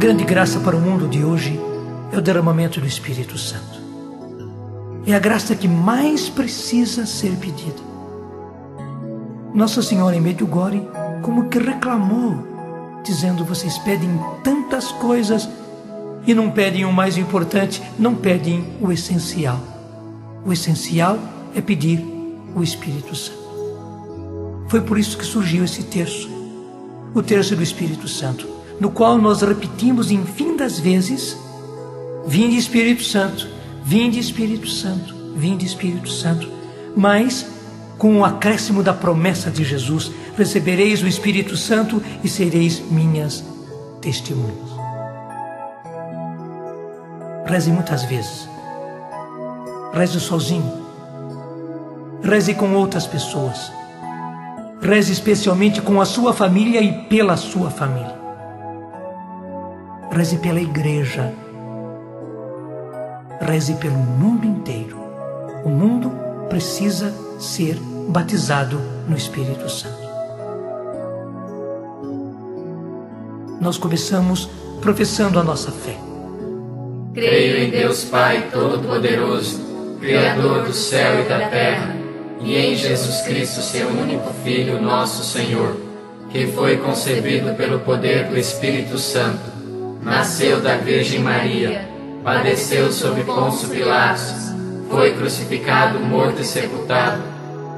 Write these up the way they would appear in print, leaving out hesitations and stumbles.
grande graça para o mundo de hoje é o derramamento do Espírito Santo. É a graça que mais precisa ser pedida. Nossa Senhora em Medjugorje como que reclamou, dizendo: vocês pedem tantas coisas e não pedem o mais importante, não pedem o essencial. O essencial é pedir o Espírito Santo. Foi por isso que surgiu esse terço, o terço do Espírito Santo, no qual nós repetimos infinitas vezes: vinde Espírito Santo, vinde Espírito Santo, vinde Espírito Santo. Mas com o acréscimo da promessa de Jesus: recebereis o Espírito Santo e sereis minhas testemunhas. Reze muitas vezes. Reze sozinho. Reze com outras pessoas. Reze especialmente com a sua família e pela sua família. Reze pela igreja. Reze pelo mundo inteiro. O mundo precisa ser batizado no Espírito Santo. Nós começamos professando a nossa fé. Creio em Deus Pai Todo-Poderoso, Criador do céu e da terra, e em Jesus Cristo, seu único Filho, nosso Senhor, que foi concebido pelo poder do Espírito Santo, nasceu da Virgem Maria, padeceu sob Pôncio Pilatos, foi crucificado, morto e sepultado,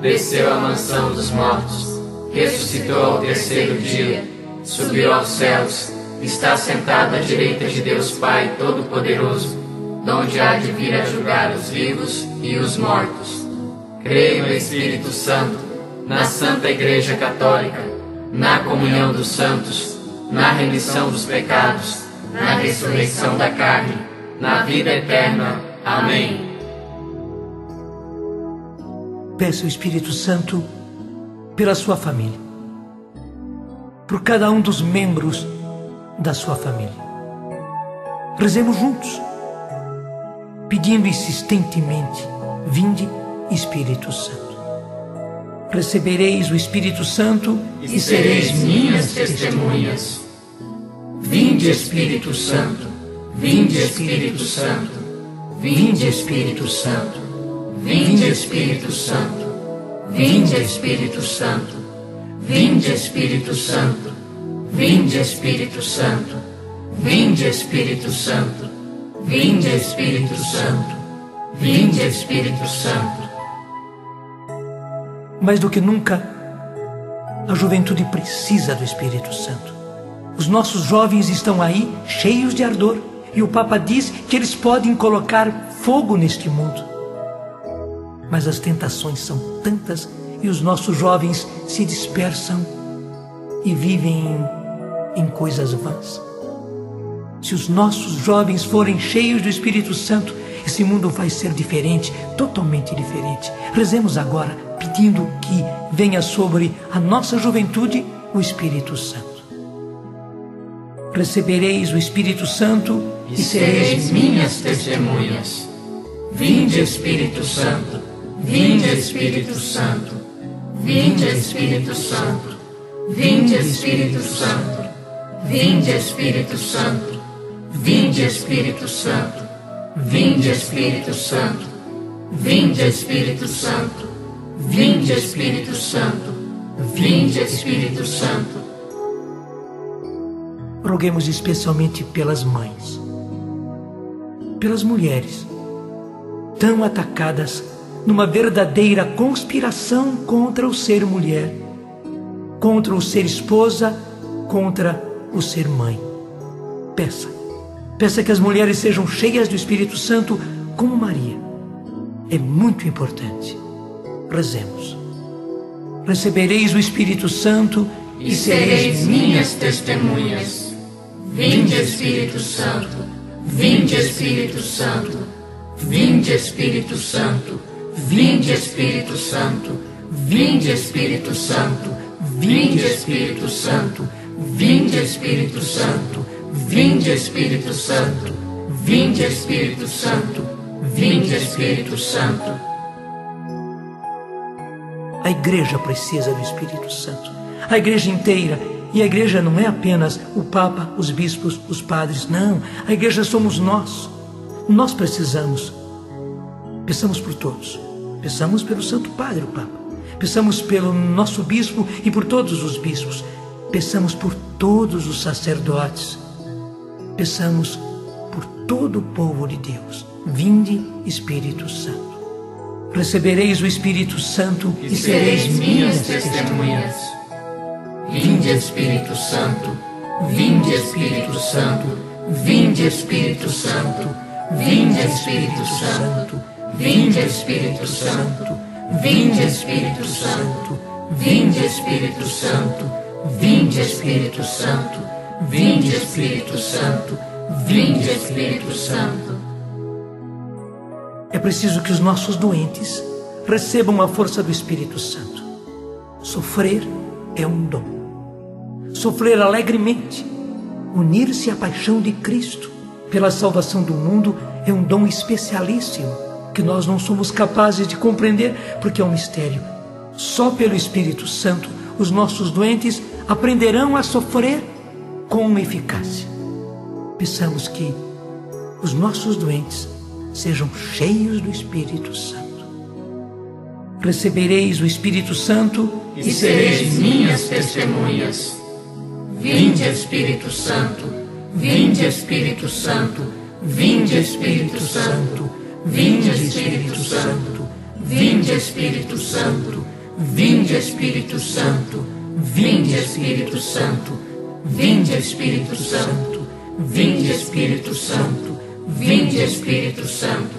desceu à mansão dos mortos, ressuscitou ao terceiro dia, subiu aos céus, está sentado à direita de Deus Pai Todo-Poderoso, donde há de vir a julgar os vivos e os mortos. Creio no Espírito Santo, na Santa Igreja Católica, na comunhão dos santos, na remissão dos pecados, na ressurreição da carne, na vida eterna. Amém. Peça o Espírito Santo pela sua família, por cada um dos membros da sua família. Rezemos juntos, pedindo insistentemente: vinde Espírito Santo. Recebereis o Espírito Santo e sereis minhas testemunhas. Vinde Espírito Santo, vinde Espírito Santo, vinde Espírito Santo, vinde Espírito Santo, vinde Espírito Santo, vinde Espírito Santo, vinde Espírito Santo, vinde Espírito Santo, vinde Espírito Santo, vinde Espírito Santo. Mais do que nunca, a juventude precisa do Espírito Santo. Os nossos jovens estão aí cheios de ardor, e o Papa diz que eles podem colocar fogo neste mundo. Mas as tentações são tantas e os nossos jovens se dispersam e vivem em coisas vãs. Se os nossos jovens forem cheios do Espírito Santo, esse mundo vai ser diferente, totalmente diferente. Rezemos agora, pedindo que venha sobre a nossa juventude o Espírito Santo. Recebereis o Espírito Santo e sereis minhas testemunhas. Vinde Espírito Santo, vinde Espírito Santo, vinde Espírito Santo, vinde Espírito Santo, vinde Espírito Santo, vinde Espírito Santo, vinde Espírito Santo, vinde Espírito Santo, vinde Espírito Santo, vinde Espírito Santo. Roguemos especialmente pelas mães, pelas mulheres, tão atacadas numa verdadeira conspiração contra o ser mulher, contra o ser esposa, contra o ser mãe. Peça que as mulheres sejam cheias do Espírito Santo como Maria. É muito importante. Rezemos. Recebereis o Espírito Santo e sereis minhas testemunhas. Vinde Espírito Santo, vinde Espírito Santo, vinde Espírito Santo, vinde Espírito Santo, vinde Espírito Santo, vinde Espírito Santo, vinde Espírito Santo, vinde Espírito Santo, vinde Espírito Santo, vinde Espírito Santo. A igreja precisa do Espírito Santo. A igreja inteira E a igreja não é apenas o Papa, os bispos, os padres, não. A igreja somos nós. Nós precisamos. Peçamos por todos. Peçamos pelo Santo Padre, o Papa. Peçamos pelo nosso bispo e por todos os bispos. Peçamos por todos os sacerdotes. Peçamos por todo o povo de Deus. Vinde, Espírito Santo. Recebereis o Espírito Santo e sereis minhas testemunhas. Vinde, Espírito Santo. Vinde, Espírito Santo. Vinde, Espírito Santo. Vinde, Espírito Santo. Vinde, Espírito Santo. Vinde, Espírito Santo. Vinde, Espírito Santo. Vinde, Espírito Santo. Vinde, Espírito Santo. Vinde, Espírito Santo. É preciso que os nossos doentes recebam a força do Espírito Santo. Sofrer é um dom. Sofrer alegremente, unir-se à paixão de Cristo pela salvação do mundo é um dom especialíssimo que nós não somos capazes de compreender porque é um mistério. Só pelo Espírito Santo os nossos doentes aprenderão a sofrer com eficácia. Peçamos que os nossos doentes sejam cheios do Espírito Santo. Recebereis o Espírito Santo e sereis minhas testemunhas. Vinde, Espírito Santo. Vinde, Espírito Santo. Vinde, Espírito Santo. Vinde, Espírito Santo. Vinde, Espírito Santo. Vinde, Espírito Santo. Vinde, Espírito Santo. Vinde, Espírito Santo. Vinde, Espírito Santo. Vinde, Espírito Santo.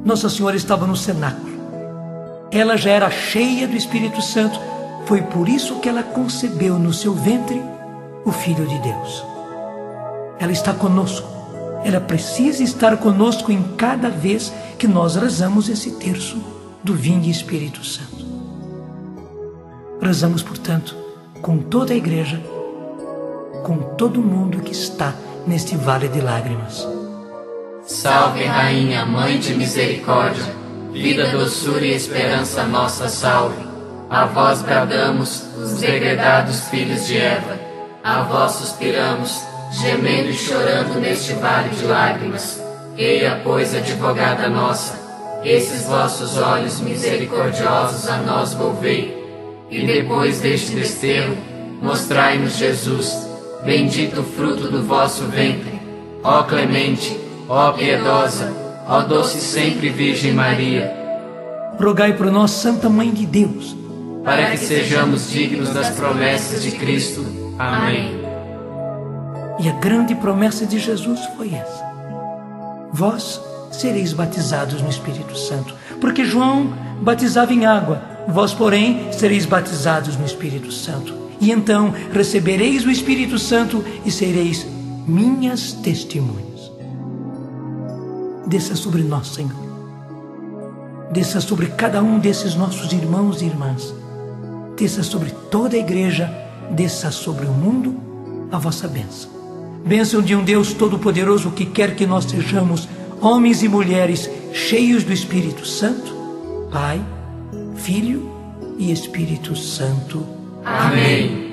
Nossa Senhora estava no cenáculo. Ela já era cheia do Espírito Santo. Foi por isso que ela concebeu no seu ventre o Filho de Deus. Ela está conosco. Ela precisa estar conosco em cada vez que nós rezamos esse terço do Vinde, Espírito Santo. Rezamos, portanto, com toda a igreja, com todo mundo que está neste vale de lágrimas. Salve, Rainha, Mãe de Misericórdia, vida, doçura e esperança nossa, salve. A vós bradamos, os degredados filhos de Eva. A vós suspiramos, gemendo e chorando neste vale de lágrimas. Eia, pois, advogada nossa, esses vossos olhos misericordiosos a nós volvei. E depois deste desterro, mostrai-nos Jesus, bendito o fruto do vosso ventre. Ó clemente, ó piedosa, ó doce sempre Virgem Maria. Rogai por nós, Santa Mãe de Deus, para que sejamos dignos das promessas de Cristo. Amém. E a grande promessa de Jesus foi essa: vós sereis batizados no Espírito Santo. Porque João batizava em água, vós, porém, sereis batizados no Espírito Santo. E então recebereis o Espírito Santo e sereis minhas testemunhas. Desça sobre nós, Senhor. Desça sobre cada um desses nossos irmãos e irmãs. Desça sobre toda a igreja. Desça sobre o mundo a vossa bênção. Bênção de um Deus Todo-Poderoso que quer que nós sejamos homens e mulheres cheios do Espírito Santo, Pai, Filho e Espírito Santo. Amém.